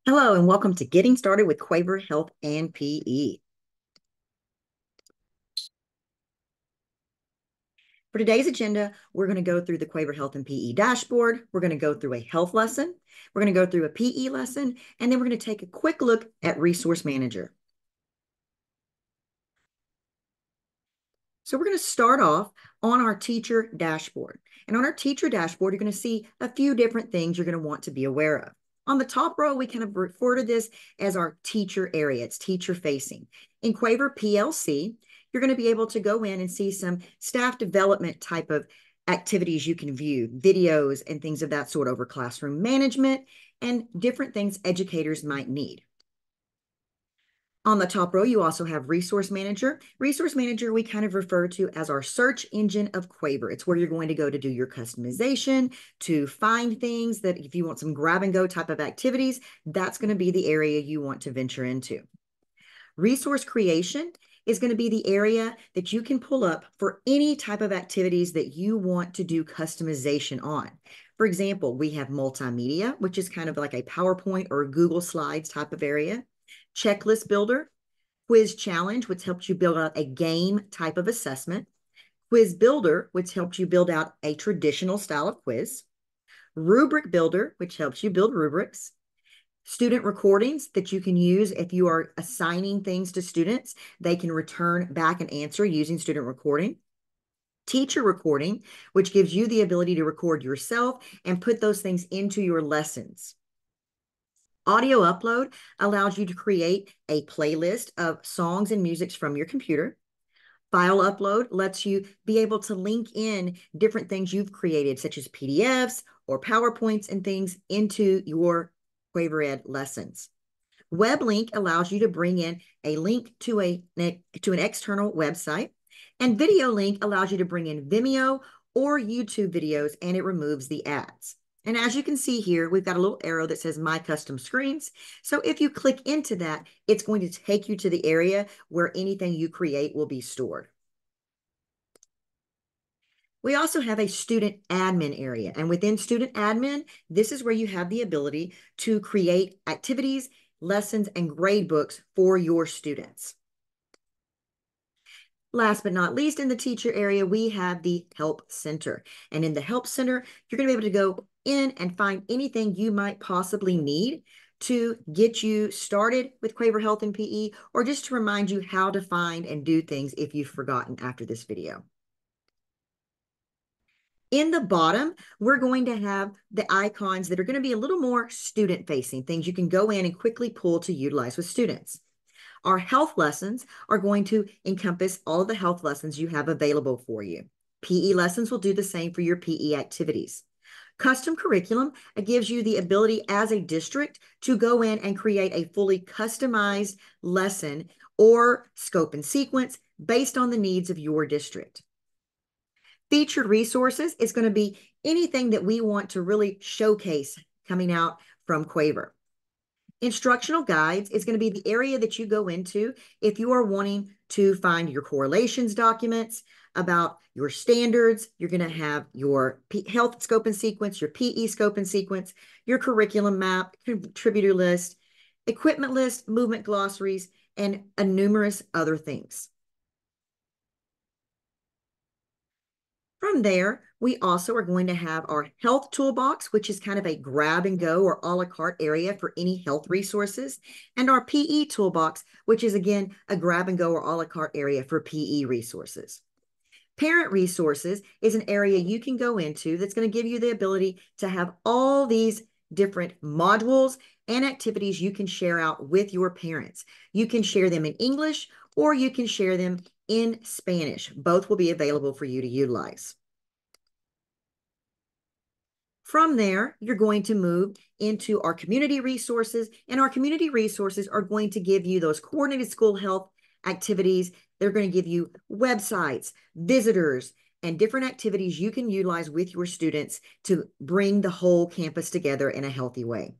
Hello and welcome to Getting Started with Quaver Health and PE. For today's agenda, we're going to go through the Quaver Health and PE dashboard. We're going to go through a health lesson. We're going to go through a PE lesson, and then we're going to take a quick look at Resource Manager. So we're going to start off on our teacher dashboard. And on our teacher dashboard, you're going to see a few different things you're going to want to be aware of. On the top row, we kind of refer to this as our teacher area. It's teacher facing. In Quaver PLC, you're going to be able to go in and see some staff development type of activities you can view, videos and things of that sort over classroom management and different things educators might need. On the top row, you also have Resource Manager. Resource Manager, we kind of refer to as our search engine of Quaver. It's where you're going to go to do your customization, to find things that if you want some grab and go type of activities, that's going to be the area you want to venture into. Resource creation is going to be the area that you can pull up for any type of activities that you want to do customization on. For example, we have multimedia, which is kind of like a PowerPoint or Google Slides type of area. Checklist builder, quiz challenge, which helps you build out a game type of assessment. Quiz builder, which helps you build out a traditional style of quiz. Rubric builder, which helps you build rubrics. Student recordings that you can use if you are assigning things to students. They can return back an answer using student recording. Teacher recording, which gives you the ability to record yourself and put those things into your lessons. Audio upload allows you to create a playlist of songs and musics from your computer. File upload lets you be able to link in different things you've created, such as PDFs or PowerPoints and things into your Quaver Ed lessons. Web link allows you to bring in a link to an external website. And video link allows you to bring in Vimeo or YouTube videos, and it removes the ads. And as you can see here, we've got a little arrow that says My Custom Screens. So if you click into that, it's going to take you to the area where anything you create will be stored. We also have a student admin area. And within student admin, this is where you have the ability to create activities, lessons, and grade books for your students. Last but not least, in the teacher area, we have the Help Center. And in the Help Center, you're going to be able to go in and find anything you might possibly need to get you started with Quaver Health and PE, or just to remind you how to find and do things if you've forgotten after this video. In the bottom, we're going to have the icons that are going to be a little more student-facing, things you can go in and quickly pull to utilize with students. Our health lessons are going to encompass all of the health lessons you have available for you. PE lessons will do the same for your PE activities. Custom curriculum gives you the ability as a district to go in and create a fully customized lesson or scope and sequence based on the needs of your district. Featured resources is going to be anything that we want to really showcase coming out from Quaver. Instructional guides is going to be the area that you go into if you are wanting to find your correlations documents about your standards. You're going to have your health scope and sequence, your PE scope and sequence, your curriculum map, contributor list, equipment list, movement glossaries, and numerous other things. From there, we also are going to have our health toolbox, which is kind of a grab and go or a la carte area for any health resources, and our PE toolbox, which is again a grab and go or a la carte area for PE resources. Parent resources is an area you can go into that's going to give you the ability to have all these different modules and activities you can share out with your parents. You can share them in English or you can share them in Spanish. Both will be available for you to utilize. From there, you're going to move into our community resources, and our community resources are going to give you those coordinated school health activities. They're going to give you websites, visitors, and different activities you can utilize with your students to bring the whole campus together in a healthy way.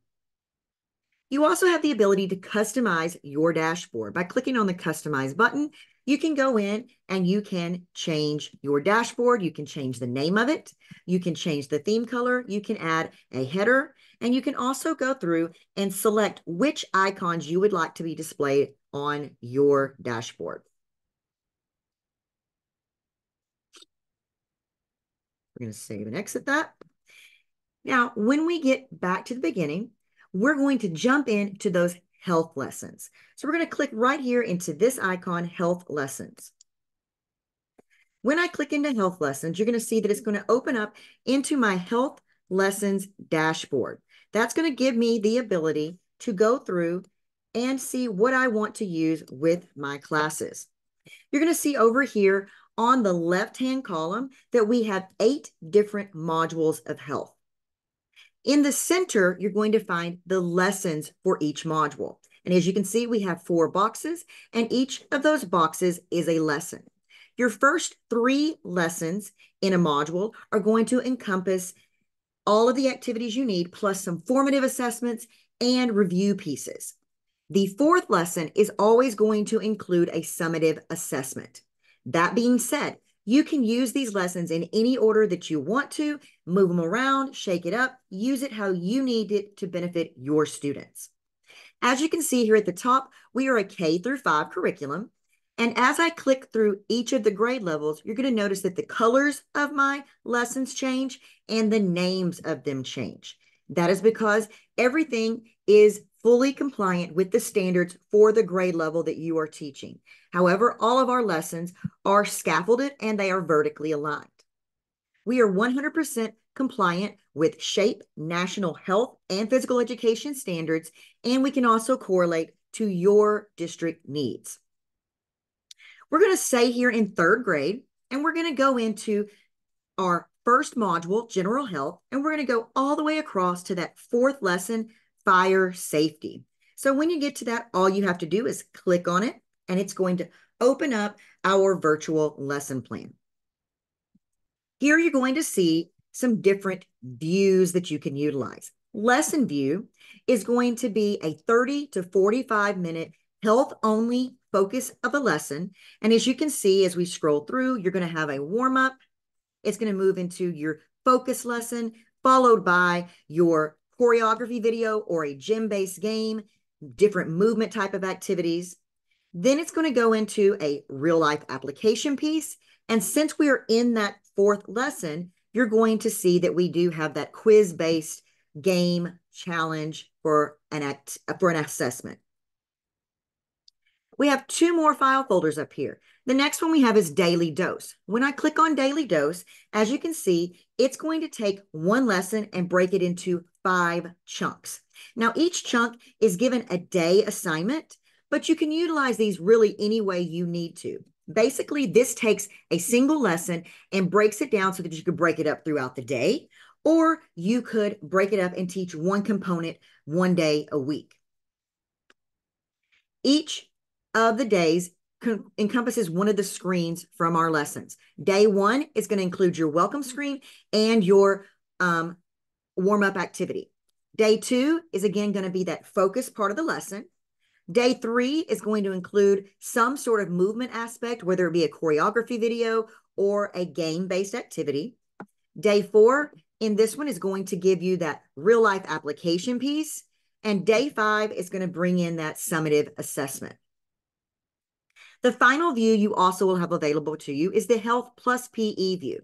You also have the ability to customize your dashboard. By clicking on the Customize button, you can go in and you can change your dashboard. You can change the name of it. You can change the theme color. You can add a header. And you can also go through and select which icons you would like to be displayed on your dashboard. We're going to save and exit that. Now, when we get back to the beginning, we're going to jump into those health lessons. So we're going to click right here into this icon, Health Lessons. When I click into Health Lessons, you're going to see that it's going to open up into my Health Lessons dashboard. That's going to give me the ability to go through and see what I want to use with my classes. You're going to see over here on the left-hand column that we have 8 different modules of health. In the center, you're going to find the lessons for each module. And as you can see, we have 4 boxes, and each of those boxes is a lesson. Your first 3 lessons in a module are going to encompass all of the activities you need, plus some formative assessments and review pieces. The 4th lesson is always going to include a summative assessment. That being said, you can use these lessons in any order that you want to, move them around, shake it up, use it how you need it to benefit your students. As you can see here at the top, we are a K through 5 curriculum. And as I click through each of the grade levels, you're going to notice that the colors of my lessons change and the names of them change. That is because everything is fully compliant with the standards for the grade level that you are teaching. However, all of our lessons are scaffolded and they are vertically aligned. We are 100% compliant with SHAPE, National Health and Physical Education standards, and we can also correlate to your district needs. We're going to stay here in 3rd grade, and we're going to go into our first module, General Health, and we're going to go all the way across to that 4th lesson, Fire Safety. So when you get to that, all you have to do is click on it, and it's going to open up our virtual lesson plan. Here you're going to see some different views that you can utilize. Lesson view is going to be a 30 to 45-minute health-only focus of a lesson. And as you can see, as we scroll through, you're going to have a warm-up. It's going to move into your focus lesson, followed by your choreography video or a gym-based game, different movement type of activities. Then it's going to go into a real-life application piece. And since we are in that 4th lesson, you're going to see that we do have that quiz-based game challenge for an assessment. We have 2 more file folders up here. The next one we have is Daily Dose. When I click on Daily Dose, as you can see, it's going to take one lesson and break it into 5 chunks. Now, each chunk is given a day assignment, but you can utilize these really any way you need to. Basically, this takes a single lesson and breaks it down so that you could break it up throughout the day, or you could break it up and teach one component one day a week. Each of the days encompasses one of the screens from our lessons. Day 1 is going to include your welcome screen and your warm-up activity. Day 2 is again going to be that focus part of the lesson. Day 3 is going to include some sort of movement aspect, whether it be a choreography video or a game-based activity. Day 4 in this one is going to give you that real-life application piece. And day 5 is going to bring in that summative assessment. The final view you also will have available to you is the Health Plus PE view.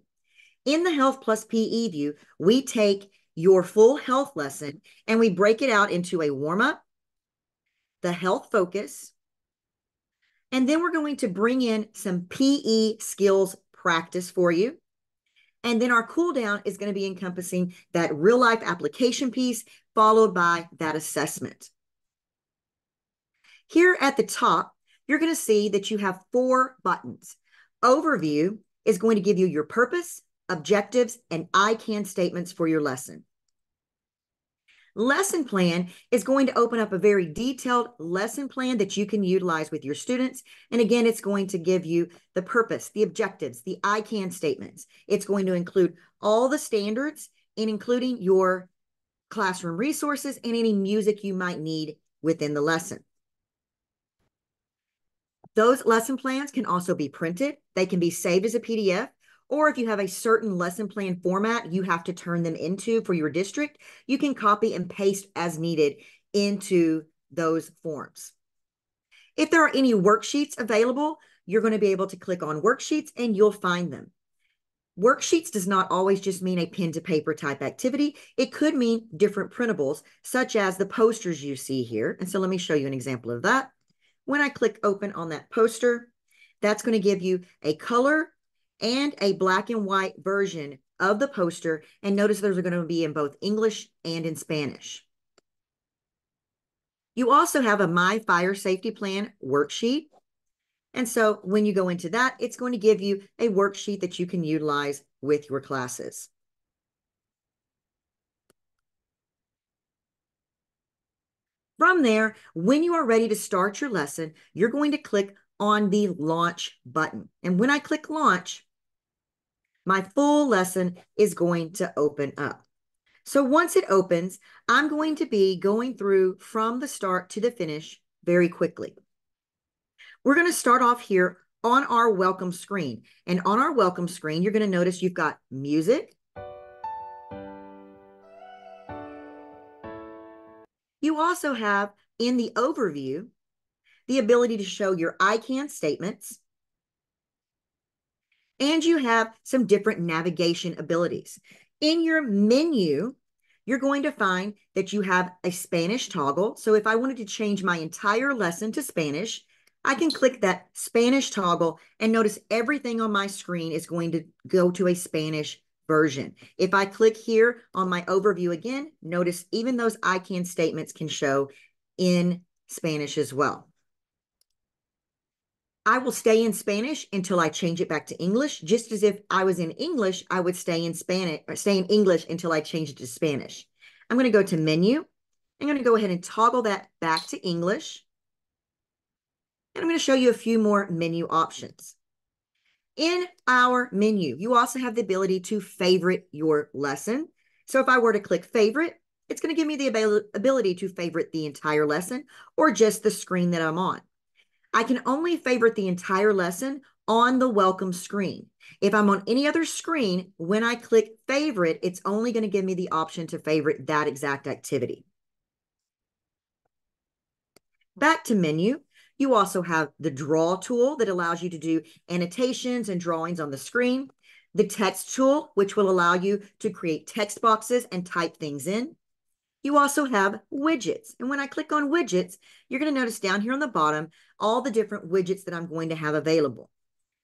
In the Health Plus PE view, we take your full health lesson and we break it out into a warm-up, the health focus, and then we're going to bring in some PE skills practice for you. And then our cool down is going to be encompassing that real life application piece, followed by that assessment. Here at the top, you're going to see that you have 4 buttons. Overview is going to give you your purpose, objectives, and I can statements for your lesson. Lesson plan is going to open up a very detailed lesson plan that you can utilize with your students. And again, it's going to give you the purpose, the objectives, the I can statements. It's going to include all the standards and including your classroom resources, and any music you might need within the lesson. Those lesson plans can also be printed. They can be saved as a PDF, or if you have a certain lesson plan format you have to turn them into for your district, you can copy and paste as needed into those forms. If there are any worksheets available, you're going to be able to click on worksheets and you'll find them. Worksheets does not always just mean a pen to paper type activity. It could mean different printables, such as the posters you see here. And so let me show you an example of that. When I click open on that poster, that's going to give you a color and a black and white version of the poster. And notice those are going to be in both English and in Spanish. You also have a My Fire Safety Plan worksheet. And so when you go into that, it's going to give you a worksheet that you can utilize with your classes. From there, when you are ready to start your lesson, you're going to click on the Launch button. And when I click Launch, my full lesson is going to open up. So once it opens, I'm going to be going through from the start to the finish very quickly. We're going to start off here on our welcome screen. And on our welcome screen, you're going to notice you've got music. You also have in the overview the ability to show your I can statements. And you have some different navigation abilities. In your menu, you're going to find that you have a Spanish toggle. So if I wanted to change my entire lesson to Spanish, I can click that Spanish toggle and notice everything on my screen is going to go to a Spanish version. If I click here on my overview again, notice even those I can statements can show in Spanish as well. I will stay in Spanish until I change it back to English, just as if I was in English, I would stay in Spanish or stay in English until I change it to Spanish. I'm going to go to menu. I'm going to go ahead and toggle that back to English. And I'm going to show you a few more menu options. In our menu, you also have the ability to favorite your lesson. So if I were to click favorite, it's going to give me the ability to favorite the entire lesson or just the screen that I'm on. I can only favorite the entire lesson on the welcome screen. If I'm on any other screen, when I click favorite, it's only going to give me the option to favorite that exact activity. Back to menu. You also have the draw tool that allows you to do annotations and drawings on the screen. The text tool, which will allow you to create text boxes and type things in. You also have widgets. And when I click on widgets, you're going to notice down here on the bottom, all the different widgets that I'm going to have available.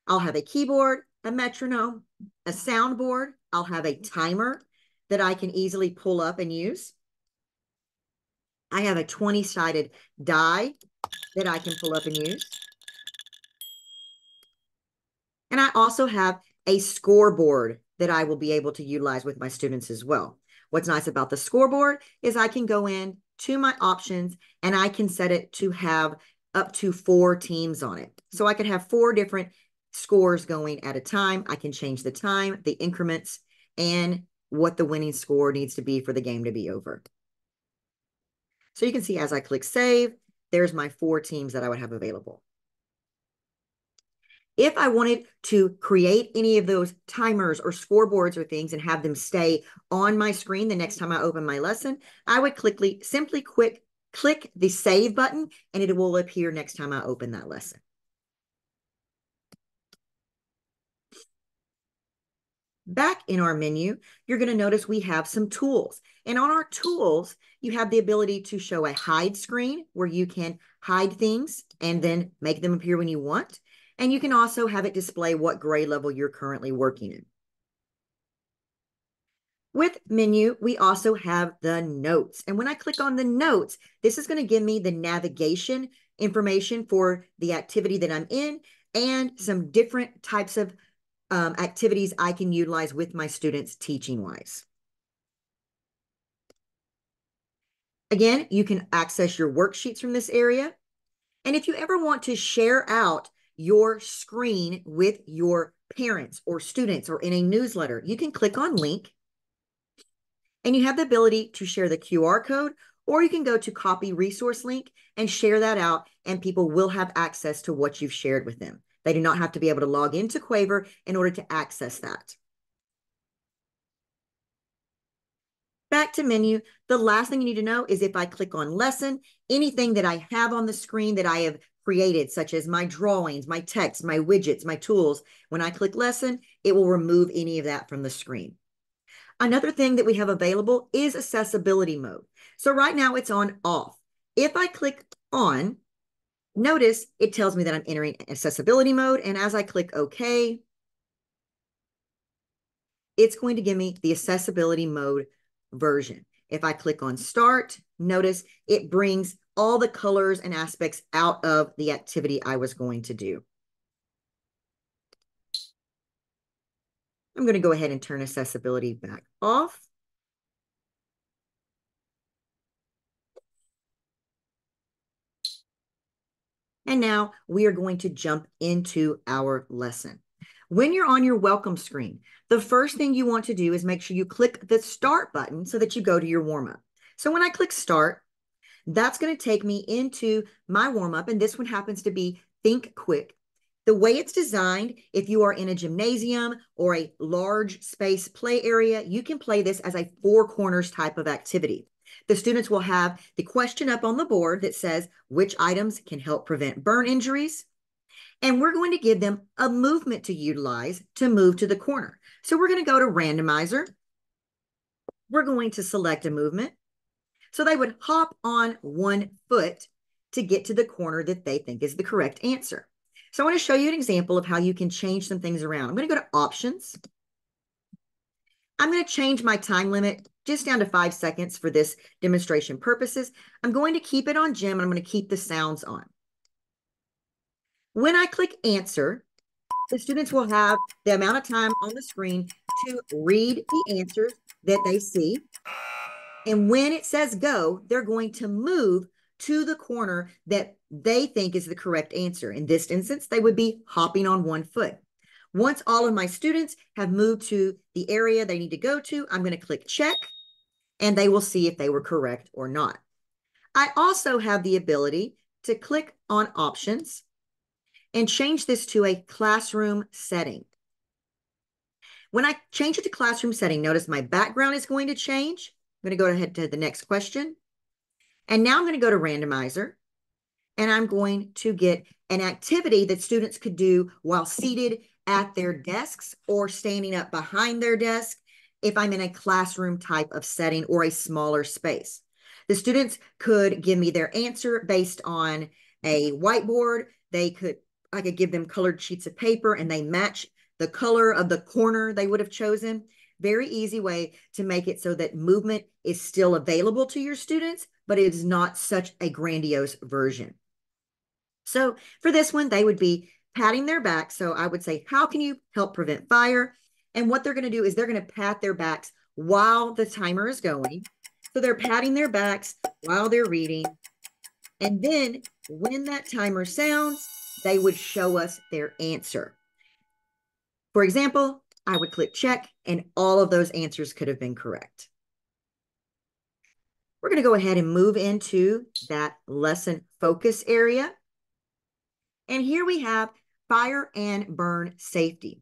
I'll have a keyboard, a metronome, a soundboard. I'll have a timer that I can easily pull up and use. I have a 20-sided die that I can pull up and use. And I also have a scoreboard that I will be able to utilize with my students as well. What's nice about the scoreboard is I can go in to my options and I can set it to have up to 4 teams on it. So I could have 4 different scores going at a time. I can change the time, the increments, and what the winning score needs to be for the game to be over. So you can see as I click save, there's my 4 teams that I would have available. If I wanted to create any of those timers or scoreboards or things and have them stay on my screen the next time I open my lesson, I would simply click the save button and it will appear next time I open that lesson. Back in our menu, you're going to notice we have some tools. And on our tools, you have the ability to show a hide screen where you can hide things and then make them appear when you want. And you can also have it display what grade level you're currently working in. With menu, we also have the notes. And when I click on the notes, this is going to give me the navigation information for the activity that I'm in and some different types of activities I can utilize with my students teaching-wise. Again, you can access your worksheets from this area. And if you ever want to share out your screen with your parents or students or in a newsletter, you can click on link. And you have the ability to share the QR code, or you can go to copy resource link and share that out, and people will have access to what you've shared with them. They do not have to be able to log into Quaver in order to access that. Back to menu, the last thing you need to know is if I click on lesson, anything that I have on the screen that I have created, such as my drawings, my text, my widgets, my tools, when I click lesson, it will remove any of that from the screen. Another thing that we have available is accessibility mode. So right now it's on off. If I click on, notice it tells me that I'm entering accessibility mode. And as I click OK, it's going to give me the accessibility mode version. If I click on start, notice it brings all the colors and aspects out of the activity I was going to do. I'm going to go ahead and turn accessibility back off. And now we are going to jump into our lesson. When you're on your welcome screen, the first thing you want to do is make sure you click the start button so that you go to your warm-up. So when I click start, that's going to take me into my warm-up, and this one happens to be Think Quick. The way it's designed, if you are in a gymnasium or a large space play area, you can play this as a four corners type of activity. The students will have the question up on the board that says which items can help prevent burn injuries. And we're going to give them a movement to utilize to move to the corner. So we're going to go to randomizer. We're going to select a movement. So they would hop on 1 foot to get to the corner that they think is the correct answer. So I want to show you an example of how you can change some things around. I'm going to go to options. I'm going to change my time limit just down to 5 seconds for this demonstration purposes. I'm going to keep it on gym, and I'm going to keep the sounds on. When I click answer, the students will have the amount of time on the screen to read the answers that they see. And when it says go, they're going to move to the corner that they think is the correct answer. In this instance, they would be hopping on 1 foot. Once all of my students have moved to the area they need to go to, I'm going to click check, and they will see if they were correct or not. I also have the ability to click on options and change this to a classroom setting. When I change it to classroom setting, notice my background is going to change. I'm going to go ahead to the next question. And now I'm going to go to randomizer, and I'm going to get an activity that students could do while seated at their desks or standing up behind their desk if I'm in a classroom type of setting or a smaller space. The students could give me their answer based on a whiteboard. I could give them colored sheets of paper, and they match the color of the corner they would have chosen. Very easy way to make it so that movement is still available to your students, but it is not such a grandiose version. So for this one, they would be patting their back. So I would say, how can you help prevent fire? And what they're going to do is they're going to pat their backs while the timer is going. So they're patting their backs while they're reading. And then when that timer sounds, they would show us their answer. For example, I would click check, and all of those answers could have been correct. We're going to go ahead and move into that lesson focus area. And here we have fire and burn safety.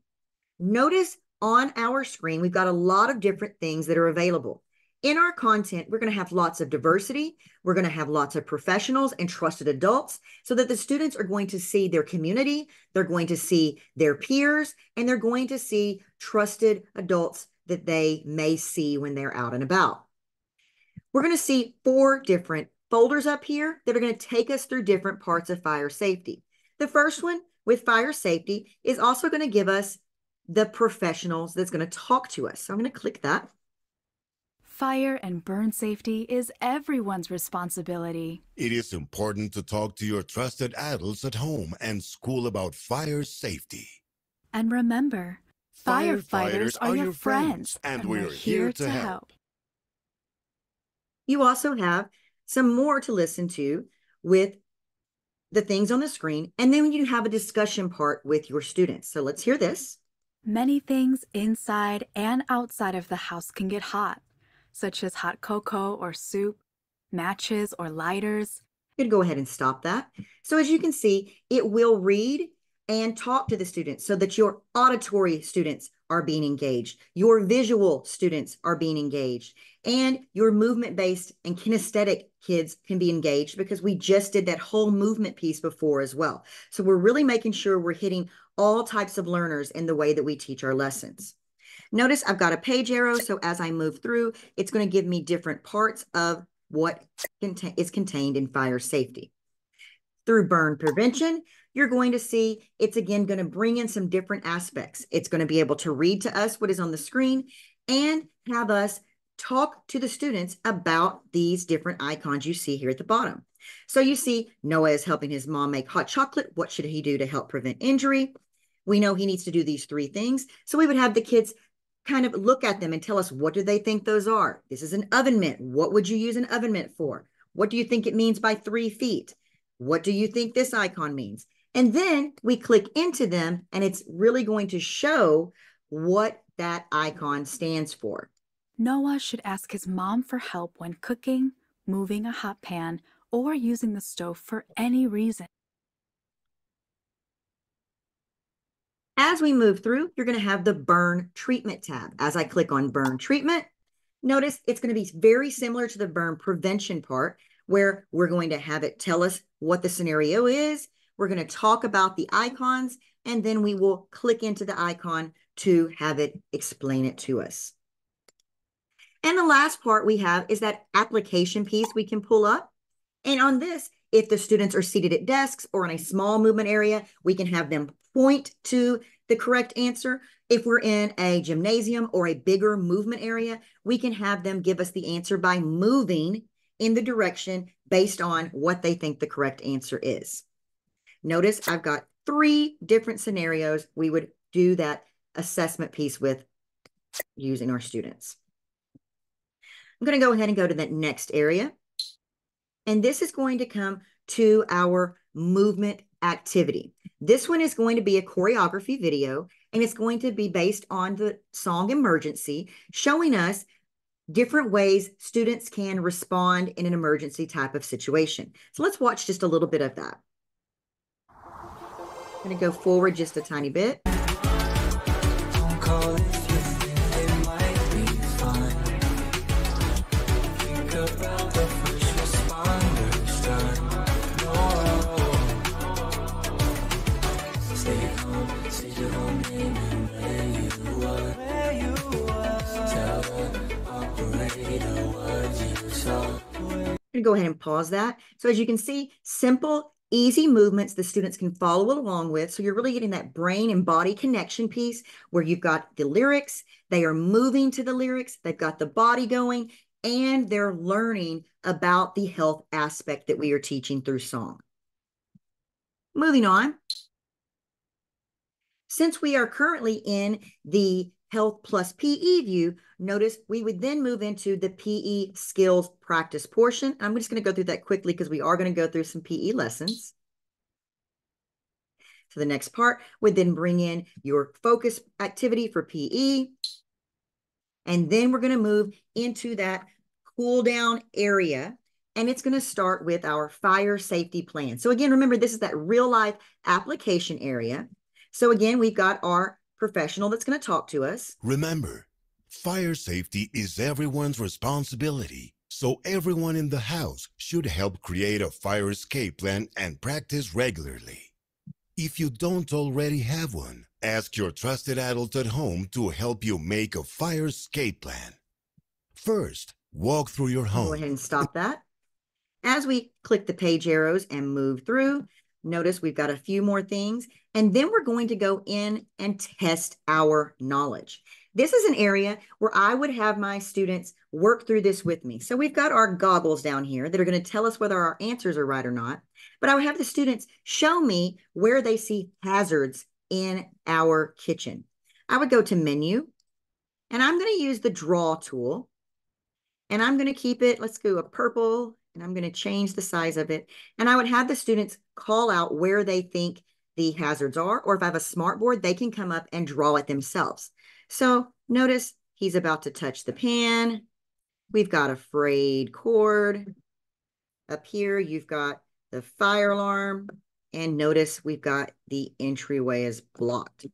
Notice on our screen, we've got a lot of different things that are available. In our content, we're going to have lots of diversity. We're going to have lots of professionals and trusted adults so that the students are going to see their community, they're going to see their peers, and they're going to see trusted adults that they may see when they're out and about. We're going to see 4 different folders up here that are going to take us through different parts of fire safety. The first one with fire safety is also going to give us the professionals that's going to talk to us. So I'm going to click that. Fire and burn safety is everyone's responsibility. It is important to talk to your trusted adults at home and school about fire safety. And remember, firefighters are your friends, and we're here to help. You also have some more to listen to with the things on the screen, and then you have a discussion part with your students. So let's hear this. Many things inside and outside of the house can get hot. such as hot cocoa or soup, matches or lighters. You could go ahead and stop that. So as you can see, it will read and talk to the students so that your auditory students are being engaged, your visual students are being engaged, and your movement-based and kinesthetic kids can be engaged because we just did that whole movement piece before as well. So we're really making sure we're hitting all types of learners in the way that we teach our lessons. Notice I've got a page arrow, so as I move through, it's going to give me different parts of what is contained in fire safety. Through burn prevention, you're going to see it's again going to bring in some different aspects. It's going to be able to read to us what is on the screen and have us talk to the students about these different icons you see here at the bottom. So you see Noah is helping his mom make hot chocolate. What should he do to help prevent injury? We know he needs to do these 3 things. So we would have the kids kind of look at them and tell us, what do they think those are? This is an oven mitt. What would you use an oven mitt for? What do you think it means by 3 feet? What do you think this icon means? And then we click into them and it's really going to show what that icon stands for. Noah should ask his mom for help when cooking, moving a hot pan, or using the stove for any reason. As we move through, you're going to have the burn treatment tab. As I click on burn treatment, notice it's going to be very similar to the burn prevention part, where we're going to have it tell us what the scenario is. We're going to talk about the icons, and then we will click into the icon to have it explain it to us. And the last part we have is that application piece we can pull up. And on this, if the students are seated at desks or in a small movement area, we can have them point to the correct answer. If we're in a gymnasium or a bigger movement area, we can have them give us the answer by moving in the direction based on what they think the correct answer is. Notice I've got 3 different scenarios we would do that assessment piece with using our students. I'm going to go ahead and go to that next area. And this is going to come to our movement activity. This one is going to be a choreography video, and it's going to be based on the song Emergency, showing us different ways students can respond in an emergency type of situation. So let's watch just a little bit of that. I'm going to go forward just a tiny bit. I'm going to go ahead and pause that. So as you can see, simple, easy movements the students can follow along with. So you're really getting that brain and body connection piece where you've got the lyrics, they are moving to the lyrics, they've got the body going, and they're learning about the health aspect that we are teaching through song. Moving on. Since we are currently in the Health plus PE view, notice we would then move into the PE skills practice portion. I'm just going to go through that quickly because we are going to go through some PE lessons. So the next part would then bring in your focus activity for PE. And then we're going to move into that cool down area. And it's going to start with our fire safety plan. So again, remember, this is that real life application area. So again, we've got our professional that's going to talk to us. Remember, fire safety is everyone's responsibility, so everyone in the house should help create a fire escape plan and practice regularly. If you don't already have one, ask your trusted adult at home to help you make a fire escape plan. First, walk through your home. Go ahead and stop that. As we click the page arrows and move through, notice we've got a few more things, and then we're going to go in and test our knowledge. This is an area where I would have my students work through this with me. So we've got our goggles down here that are going to tell us whether our answers are right or not. But I would have the students show me where they see hazards in our kitchen. I would go to menu, and I'm going to use the draw tool. And I'm going to keep it, let's go a purple, and I'm going to change the size of it. And I would have the students call out where they think the hazards are, or if I have a smart board, they can come up and draw it themselves. So notice he's about to touch the pan. We've got a frayed cord. Up here, you've got the fire alarm. And notice we've got the entryway is blocked.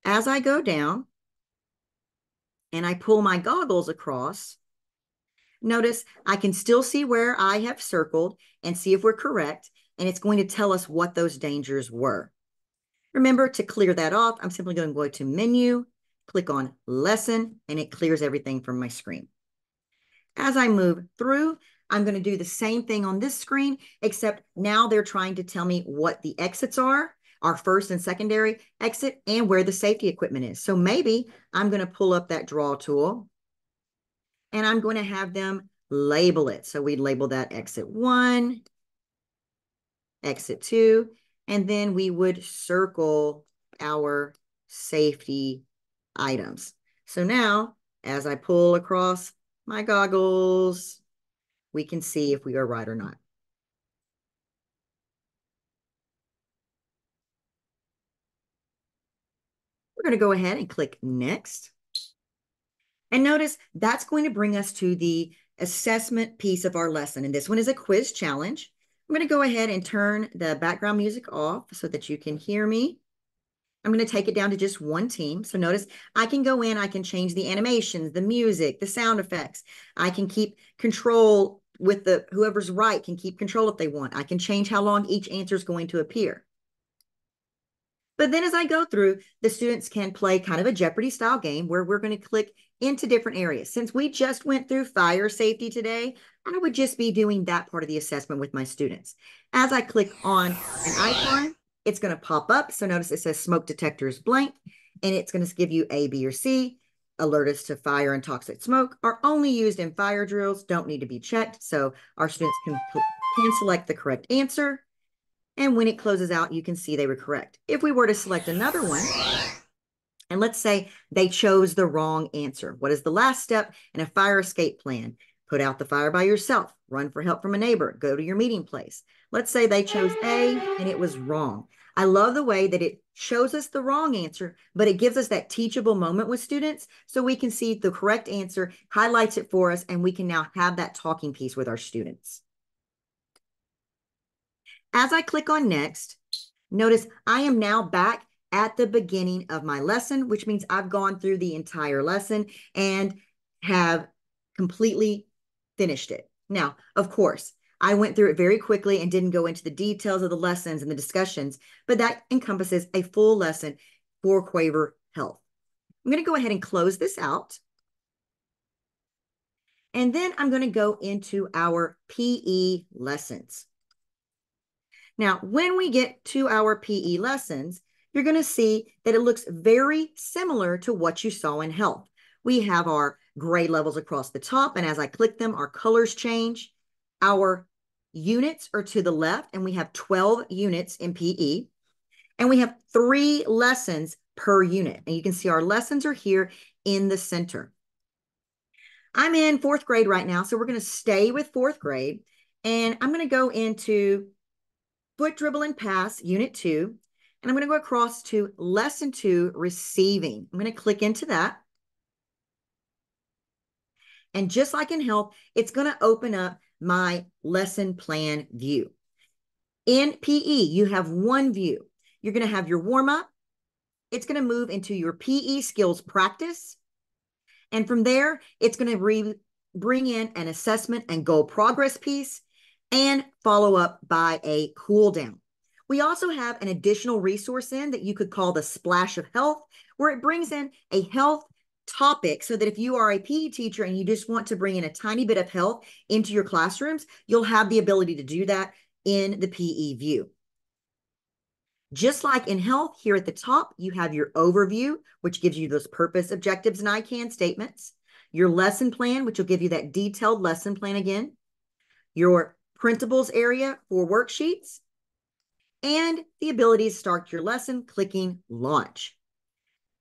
As I go down and I pull my goggles across, notice I can still see where I have circled and see if we're correct. And it's going to tell us what those dangers were. Remember, to clear that off, I'm simply going to go to Menu, click on Lesson, and it clears everything from my screen. As I move through, I'm going to do the same thing on this screen, except now they're trying to tell me what the exits are, our first and secondary exit, and where the safety equipment is. So maybe I'm going to pull up that draw tool, and I'm going to have them label it. So we label that exit 1, exit 2, and then we would circle our safety items. So now, as I pull across my goggles, we can see if we are right or not. We're going to go ahead and click Next. And notice that's going to bring us to the assessment piece of our lesson. And this one is a quiz challenge. I'm going to go ahead and turn the background music off so that you can hear me. I'm going to take it down to just one team. So notice I can go in, I can change the animations, the music, the sound effects. I can keep control with whoever's right can keep control if they want. I can change how long each answer is going to appear. But then as I go through, the students can play kind of a Jeopardy style game where we're going to click into different areas. Since we just went through fire safety today, I would just be doing that part of the assessment with my students. As I click on an icon, it's going to pop up. So notice it says smoke detectors blank, and it's going to give you A, B, or C. Alert us to fire and toxic smoke are only used in fire drills, don't need to be checked. So our students can select the correct answer. And when it closes out, you can see they were correct. If we were to select another one, and let's say they chose the wrong answer. What is the last step in a fire escape plan? Put out the fire by yourself, run for help from a neighbor, go to your meeting place. Let's say they chose A and it was wrong. I love the way that it shows us the wrong answer, but it gives us that teachable moment with students so we can see the correct answer, highlights it for us, and we can now have that talking piece with our students. As I click on Next, notice I am now back at the beginning of my lesson, which means I've gone through the entire lesson and have completely finished it. Now, of course, I went through it very quickly and didn't go into the details of the lessons and the discussions, but that encompasses a full lesson for Quaver Health. I'm going to go ahead and close this out. And then I'm going to go into our PE lessons. Now, when we get to our PE lessons, you're going to see that it looks very similar to what you saw in health. We have our grade levels across the top, and as I click them, our colors change. Our units are to the left, and we have 12 units in PE, and we have 3 lessons per unit. And you can see our lessons are here in the center. I'm in 4th grade right now, so we're going to stay with 4th grade, and I'm going to go into Foot Dribble and Pass, Unit 2, and I'm going to go across to Lesson 2, Receiving. I'm going to click into that. And just like in health, it's going to open up my lesson plan view. In PE, you have one view. You're going to have your warm-up. It's going to move into your PE skills practice. And from there, it's going to bring in an assessment and goal progress piece and follow up by a cool down. We also have an additional resource in that you could call the Splash of Health, where it brings in a health topic so that if you are a PE teacher and you just want to bring in a tiny bit of health into your classrooms, you'll have the ability to do that in the PE view. Just like in health, here at the top, you have your overview, which gives you those purpose, objectives, and I can statements. Your lesson plan, which will give you that detailed lesson plan again. Your printables area for worksheets. And the ability to start your lesson, clicking Launch.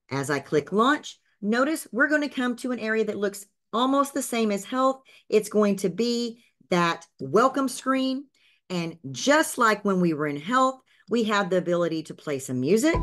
As I click Launch, notice we're going to come to an area that looks almost the same as health. It's going to be that welcome screen. And just like when we were in health, we have the ability to play some music.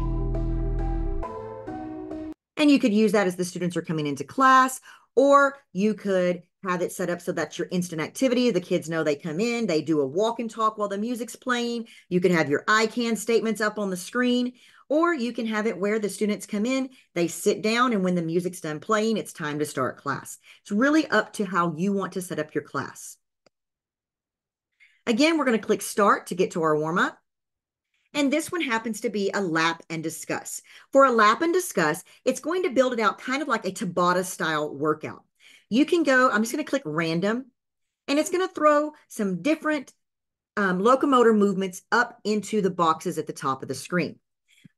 And you could use that as the students are coming into class, or you could have it set up so that's your instant activity. The kids know they come in, they do a walk and talk while the music's playing. You can have your I can statements up on the screen, or you can have it where the students come in, they sit down, and when the music's done playing, it's time to start class. It's really up to how you want to set up your class. Again, we're going to click Start to get to our warm-up. And this one happens to be a lap and discuss. For a lap and discuss, it's going to build it out kind of like a Tabata style workout. You can go, I'm just going to click random, and it's going to throw some different locomotor movements up into the boxes at the top of the screen.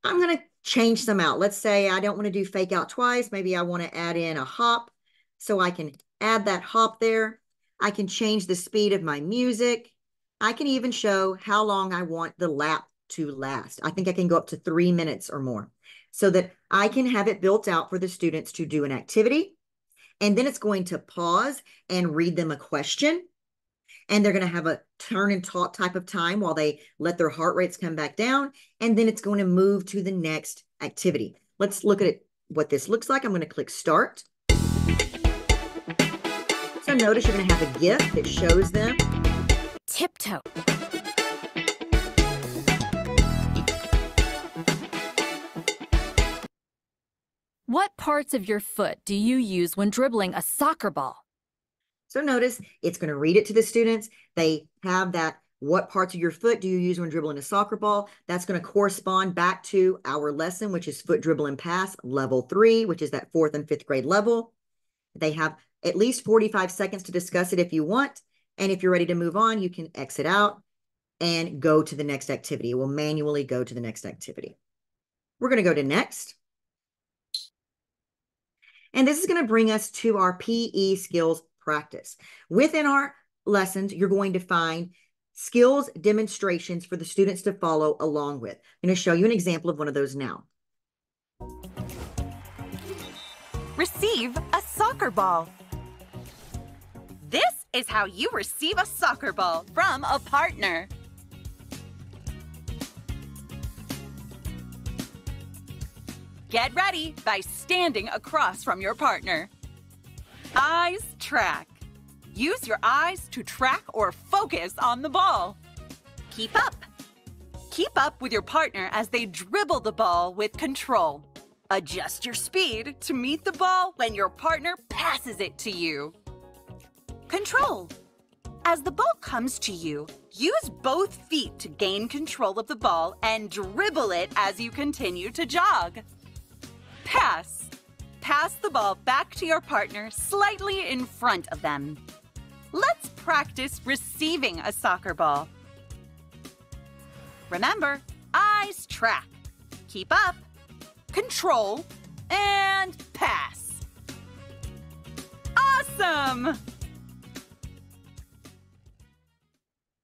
I'm going to change some out. Let's say I don't want to do fake out twice. Maybe I want to add in a hop, so I can add that hop there. I can change the speed of my music. I can even show how long I want the lap to last. I think I can go up to 3 minutes or more, so that I can have it built out for the students to do an activity. And then it's going to pause and read them a question. And they're going to have a turn and talk type of time while they let their heart rates come back down. And then it's going to move to the next activity. Let's look at it, what this looks like. I'm going to click Start. So notice you're going to have a GIF that shows them. Tiptoe. What parts of your foot do you use when dribbling a soccer ball? So notice it's going to read it to the students. They have that, what parts of your foot do you use when dribbling a soccer ball? That's going to correspond back to our lesson, which is foot dribble and pass, level 3, which is that 4th and 5th grade level. They have at least 45 seconds to discuss it if you want. And if you're ready to move on, you can exit out and go to the next activity. It will manually go to the next activity. We're going to go to next. And this is going to bring us to our PE skills practice. Within our lessons, you're going to find skills demonstrations for the students to follow along with. I'm going to show you an example of one of those now. Receive a soccer ball. This is how you receive a soccer ball from a partner. Get ready by standing across from your partner. Eyes track. Use your eyes to track or focus on the ball. Keep up. Keep up with your partner as they dribble the ball with control. Adjust your speed to meet the ball when your partner passes it to you. Control. As the ball comes to you, use both feet to gain control of the ball and dribble it as you continue to jog. Pass. Pass the ball back to your partner slightly in front of them. Let's practice receiving a soccer ball. Remember, eyes track. Keep up, control, and pass. Awesome!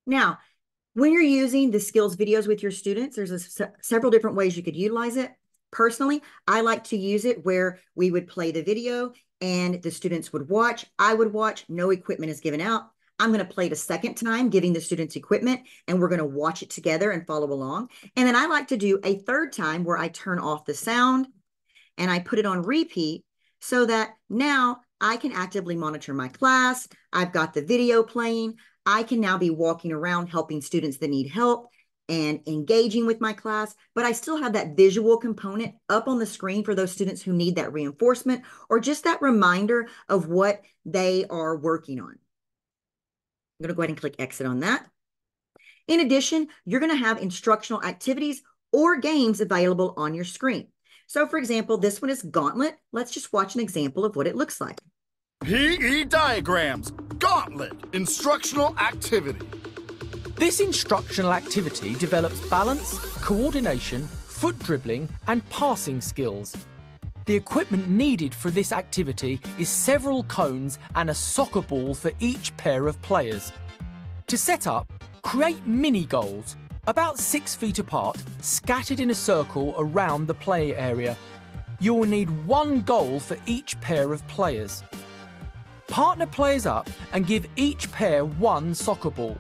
Now, when you're using the skills videos with your students, there's several different ways you could utilize it. Personally, I like to use it where we would play the video and the students would watch. I would watch. No equipment is given out. I'm going to play it a second time, giving the students equipment, and we're going to watch it together and follow along. And then I like to do a third time where I turn off the sound and I put it on repeat so that now I can actively monitor my class. I've got the video playing. I can now be walking around helping students that need help and engaging with my class, but I still have that visual component up on the screen for those students who need that reinforcement or just that reminder of what they are working on. I'm going to go ahead and click exit on that. In addition, you're going to have instructional activities or games available on your screen. So for example, this one is Gauntlet. Let's just watch an example of what it looks like. PE diagrams, Gauntlet, instructional activity. This instructional activity develops balance, coordination, foot dribbling, and passing skills. The equipment needed for this activity is several cones and a soccer ball for each pair of players. To set up, create mini goals, about 6 feet apart, scattered in a circle around the play area. You will need 1 goal for each pair of players. Partner players up and give each pair 1 soccer ball.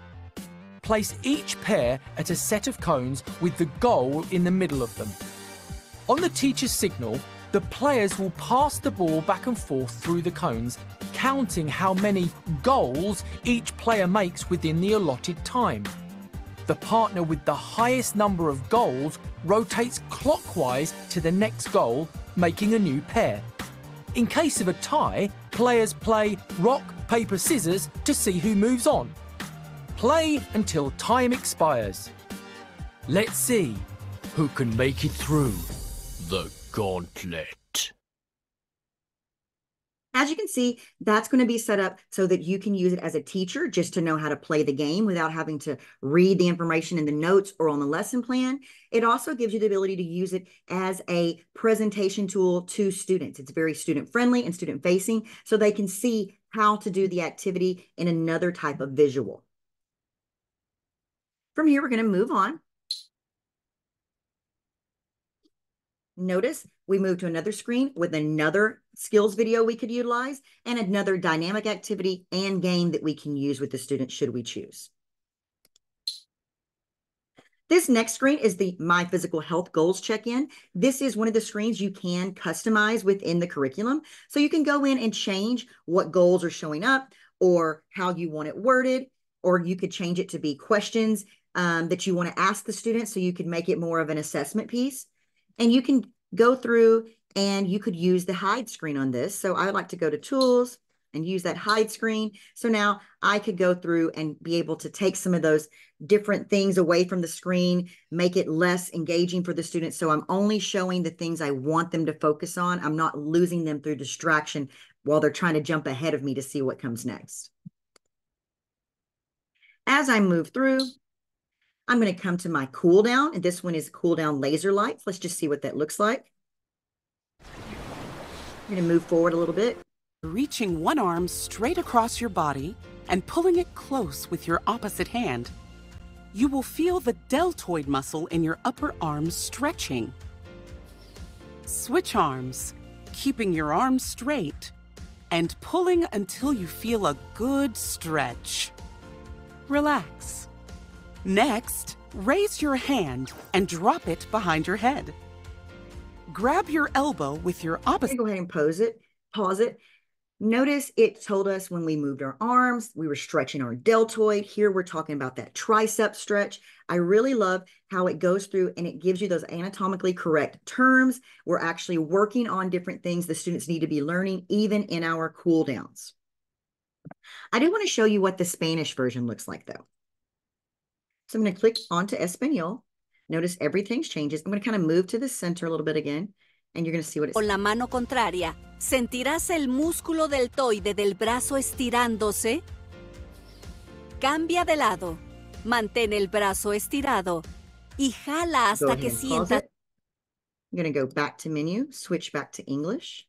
Place each pair at a set of cones with the goal in the middle of them. On the teacher's signal, the players will pass the ball back and forth through the cones, counting how many goals each player makes within the allotted time. The partner with the highest number of goals rotates clockwise to the next goal, making a new pair. In case of a tie, players play rock, paper, scissors to see who moves on. Play until time expires. Let's see who can make it through the gauntlet. As you can see, that's going to be set up so that you can use it as a teacher just to know how to play the game without having to read the information in the notes or on the lesson plan. It also gives you the ability to use it as a presentation tool to students. It's very student friendly and student facing, so they can see how to do the activity in another type of visual. From here, we're going to move on. Notice we move to another screen with another skills video we could utilize and another dynamic activity and game that we can use with the students should we choose. This next screen is the My Physical Health Goals check-in. This is one of the screens you can customize within the curriculum. So you can go in and change what goals are showing up or how you want it worded, or you could change it to be questions that you want to ask the students so you could make it more of an assessment piece. And you can go through and you could use the hide screen on this. So I would like to go to Tools and use that hide screen. So now I could go through and be able to take some of those different things away from the screen, make it less engaging for the students. So I'm only showing the things I want them to focus on. I'm not losing them through distraction while they're trying to jump ahead of me to see what comes next. As I move through, I'm going to come to my cool down, and this one is cool down laser lights. Let's just see what that looks like. I'm going to move forward a little bit. Reaching one arm straight across your body and pulling it close with your opposite hand, you will feel the deltoid muscle in your upper arm stretching. Switch arms, keeping your arms straight and pulling until you feel a good stretch. Relax. Next, raise your hand and drop it behind your head. Grab your elbow with your opposite. Go ahead and pause it. Notice it told us when we moved our arms, we were stretching our deltoid. Here we're talking about that tricep stretch. I really love how it goes through and it gives you those anatomically correct terms. We're actually working on different things the students need to be learning, even in our cool downs. I do want to show you what the Spanish version looks like, though. So I'm going to click onto Espanol. Notice everything's changes. I'm going to kind of move to the center a little bit again, and you're going to see what it says. Con la mano contraria, ¿sentirás el músculo deltoide del brazo estirándose? Cambia de lado. Mantén el brazo estirado y jala hasta que sientas. I'm going to go back to menu, switch back to English.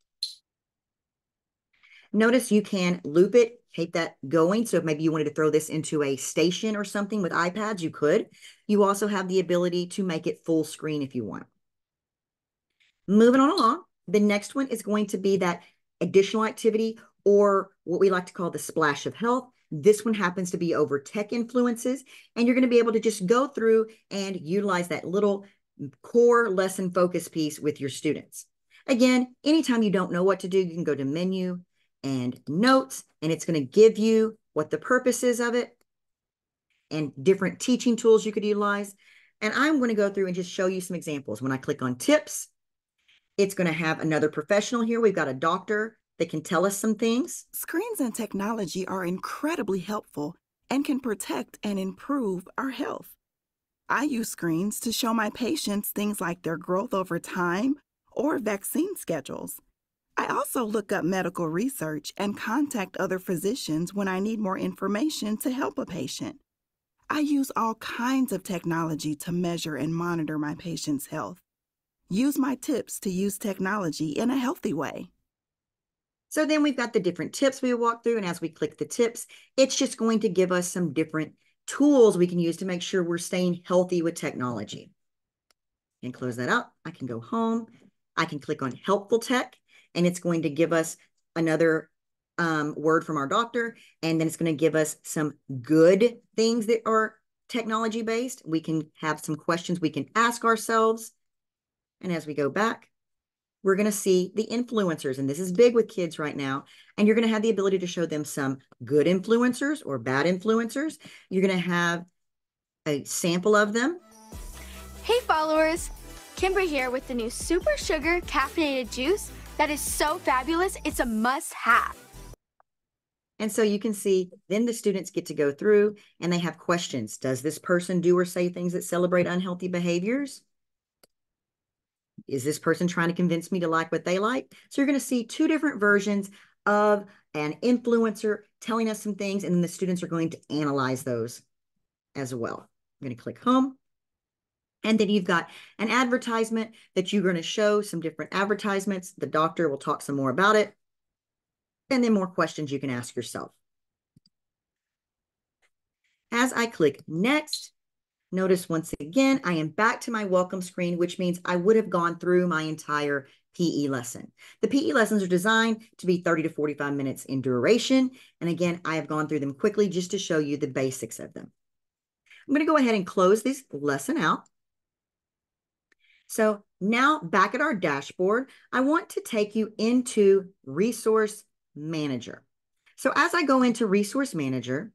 Notice you can loop it, keep that going. So if maybe you wanted to throw this into a station or something with iPads, you could. You also have the ability to make it full screen if you want. Moving on along, the next one is going to be that additional activity, or what we like to call the splash of health. This one happens to be over tech influences, and you're going to be able to just go through and utilize that little core lesson focus piece with your students. Again, anytime you don't know what to do, you can go to menu and notes, and it's going to give you what the purpose is of it and different teaching tools you could utilize. And I'm going to go through and just show you some examples. When I click on tips, it's going to have another professional here. We've got a doctor that can tell us some things. Screens and technology are incredibly helpful and can protect and improve our health. I use screens to show my patients things like their growth over time or vaccine schedules. I also look up medical research and contact other physicians when I need more information to help a patient. I use all kinds of technology to measure and monitor my patient's health. Use my tips to use technology in a healthy way. So then we've got the different tips we walk through, and as we click the tips, it's just going to give us some different tools we can use to make sure we're staying healthy with technology. And close that out. I can go home. I can click on Helpful Tech, and it's going to give us another word from our doctor, and then it's going to give us some good things that are technology-based. We can have some questions we can ask ourselves. And as we go back, we're going to see the influencers, and this is big with kids right now. And you're going to have the ability to show them some good influencers or bad influencers. You're going to have a sample of them. Hey followers, Kimber here with the new Super Sugar Caffeinated Juice that is so fabulous, it's a must-have. And so you can see then the students get to go through and they have questions. Does this person do or say things that celebrate unhealthy behaviors? Is this person trying to convince me to like what they like? So you're going to see two different versions of an influencer telling us some things, and then the students are going to analyze those as well. I'm going to click home. And then you've got an advertisement that you're going to show some different advertisements. The doctor will talk some more about it. And then more questions you can ask yourself. As I click next, notice once again, I am back to my welcome screen, which means I would have gone through my entire PE lesson. The PE lessons are designed to be 30 to 45 minutes in duration. And again, I have gone through them quickly just to show you the basics of them. I'm going to go ahead and close this lesson out. So now back at our dashboard, I want to take you into Resource Manager. So as I go into Resource Manager,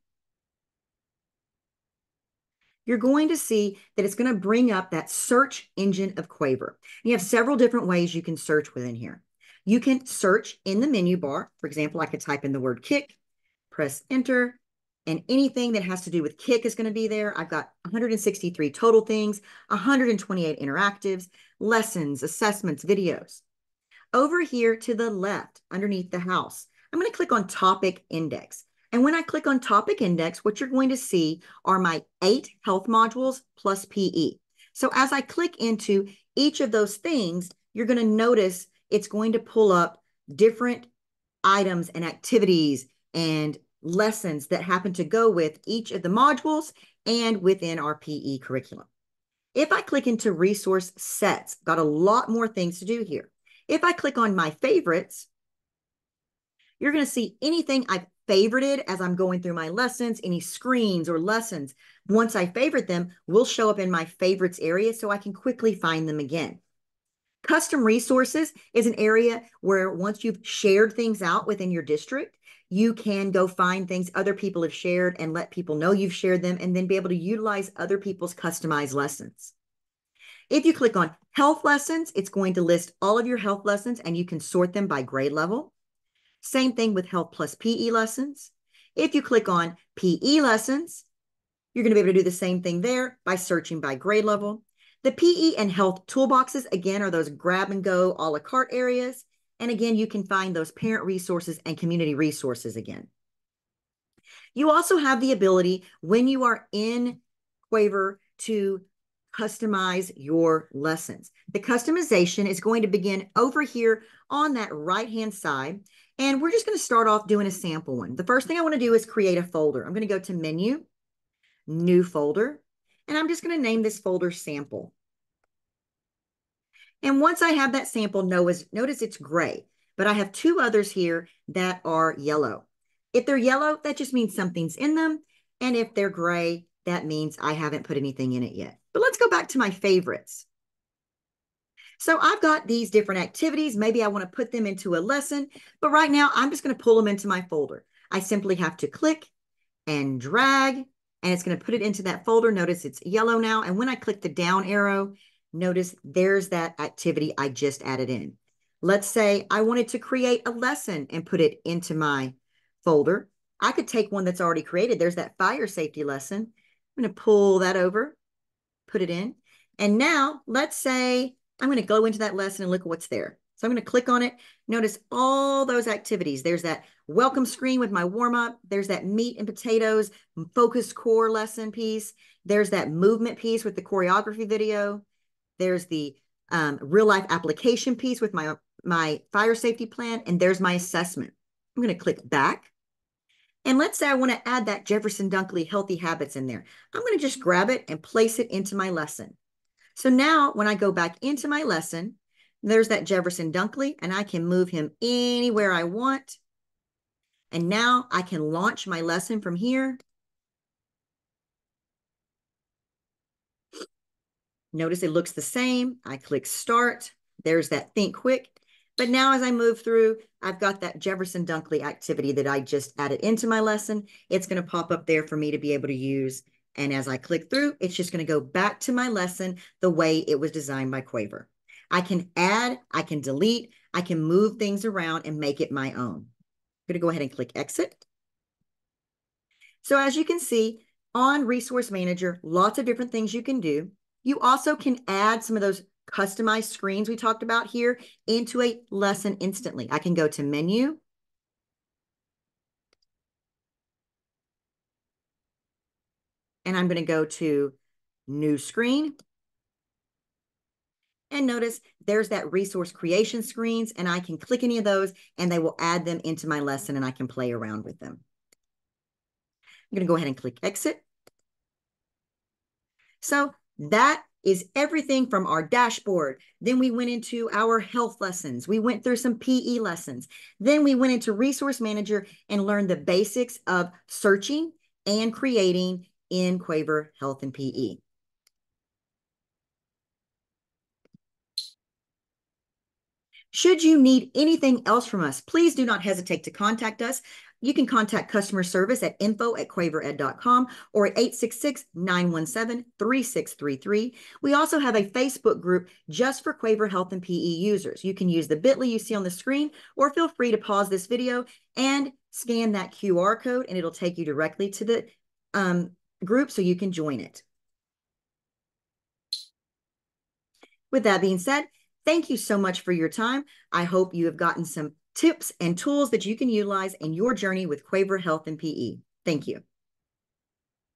you're going to see that it's going to bring up that search engine of Quaver. You have several different ways you can search within here. You can search in the menu bar. For example, I could type in the word kick, press enter, and anything that has to do with kick is going to be there. I've got 163 total things, 128 interactives, lessons, assessments, videos. Over here to the left, underneath the house, I'm going to click on Topic Index. And when I click on Topic Index, what you're going to see are my 8 health modules plus PE. So as I click into each of those things, you're going to notice it's going to pull up different items and activities and lessons that happen to go with each of the modules and within our PE curriculum. If I click into Resource Sets, got a lot more things to do here. If I click on My Favorites, you're going to see anything I've favorited as I'm going through my lessons, any screens or lessons. Once I favorite them, will show up in my favorites area so I can quickly find them again. Custom resources is an area where once you've shared things out within your district, you can go find things other people have shared and let people know you've shared them and then be able to utilize other people's customized lessons. If you click on health lessons, it's going to list all of your health lessons and you can sort them by grade level. Same thing with health plus PE lessons. If you click on PE lessons, you're going to be able to do the same thing there by searching by grade level. The PE and health toolboxes, again, are those grab and go a la carte areas. And again, you can find those parent resources and community resources again. You also have the ability when you are in Quaver to customize your lessons. The customization is going to begin over here on that right-hand side. And we're just going to start off doing a sample one. The first thing I want to do is create a folder. I'm going to go to Menu, New Folder, and I'm just going to name this folder Sample. And once I have that sample, notice it's gray, but I have 2 others here that are yellow. If they're yellow, that just means something's in them. And if they're gray, that means I haven't put anything in it yet. But let's go back to my favorites. So I've got these different activities. Maybe I want to put them into a lesson, but right now I'm just going to pull them into my folder. I simply have to click and drag, and it's going to put it into that folder. Notice it's yellow now. And when I click the down arrow, notice there's that activity I just added in. Let's say I wanted to create a lesson and put it into my folder. I could take one that's already created. There's that fire safety lesson. I'm going to pull that over, put it in. And now let's say I'm going to go into that lesson and look at what's there. So I'm going to click on it. Notice all those activities. There's that welcome screen with my warm-up. There's that meat and potatoes focus core lesson piece. There's that movement piece with the choreography video. There's the real life application piece with my fire safety plan. And there's my assessment. I'm going to click back. And let's say I want to add that Jefferson Dunkley Healthy Habits in there. I'm going to just grab it and place it into my lesson. So now when I go back into my lesson, there's that Jefferson Dunkley, and I can move him anywhere I want. And now I can launch my lesson from here. Notice it looks the same. I click start. There's that Think Quick. But now as I move through, I've got that Jefferson Dunkley activity that I just added into my lesson. It's going to pop up there for me to be able to use. And as I click through, it's just going to go back to my lesson the way it was designed by Quaver. I can add, I can delete, I can move things around and make it my own. I'm going to go ahead and click exit. So as you can see, on Resource Manager, lots of different things you can do. You also can add some of those customized screens we talked about here into a lesson instantly. I can go to Menu. And I'm going to go to New Screen. And notice there's that resource creation screens, and I can click any of those and they will add them into my lesson and I can play around with them. I'm going to go ahead and click exit. So that is everything from our dashboard. Then we went into our health lessons. We went through some PE lessons. Then we went into Resource Manager and learned the basics of searching and creating in Quaver Health and PE. Should you need anything else from us, please do not hesitate to contact us. You can contact customer service at info@quavered.com or at 866-917-3633. We also have a Facebook group just for Quaver Health and PE users. You can use the bit.ly you see on the screen, or feel free to pause this video and scan that QR code and it'll take you directly to the group so you can join it. With that being said, thank you so much for your time. I hope you have gotten some tips and tools that you can utilize in your journey with Quaver Health and PE. Thank you.